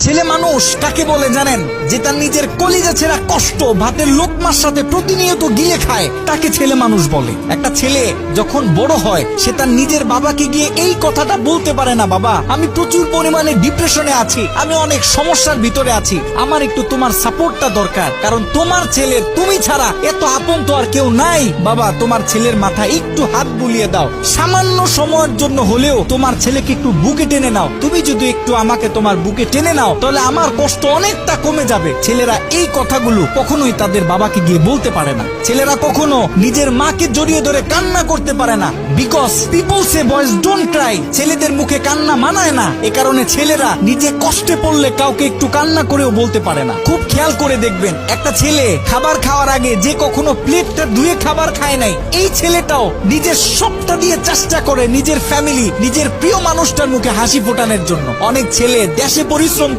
ছেলে মানুষ কাকে বলে জানেন? যে তার নিজের কলিজা ছেঁড়া কষ্ট ভাতের লোকমার সাথে প্রতিনিয়ত গিলে খায়, তাকে ছেলে মানুষ বলে। একটা ছেলে যখন বড় হয় সে তার নিজের বাবাকে গিয়ে এই কথাটা বলতে পারে না, বাবা আমি প্রচুর পরিমাণে ডিপ্রেশনে আছি, আমি অনেক সমস্যার ভিতরে আছি, আমার একটু তোমার সাপোর্টটা দরকার, কারণ তোমার ছেলের তুমি ছাড়া এত আপন তো আর কেউ নাই। বাবা তোমার ছেলের মাথায় একটু হাত বুলিয়ে দাও, সামান্য সময়ের জন্য হলেও তোমার ছেলেকে একটু বুকে টেনে নাও। তুমি যদি একটু আমাকে তোমার বুকে টেনে নাও তাহলে আমার কষ্ট অনেকটা কমে যাবে। ছেলেরা এই কথাগুলো কখনোই তাদের বাবাকে গিয়ে বলতে পারে না। ছেলেরা কখনো নিজের মাকে জড়িয়ে ধরে কান্না করতে পারে না, because people say boys don't Cry. ছেলেদের মুখে কান্না মানায় না, এ কারণে ছেলেরা নিজে কষ্টে পড়লে কাউকে একটু কান্না করেও বলতে পারে না। খুব খেয়াল করে দেখবেন, একটা ছেলে খাবার খাওয়ার আগে যে কখনো প্লেটটা ধুয়ে খাবার খায় নাই, এই ছেলেটাও নিজের সবটা দিয়ে চেষ্টা করে নিজের ফ্যামিলি, নিজের প্রিয় মানুষটার মুখে হাসি ফোটানোর জন্য। অনেক ছেলে দেশে পরিশ্রম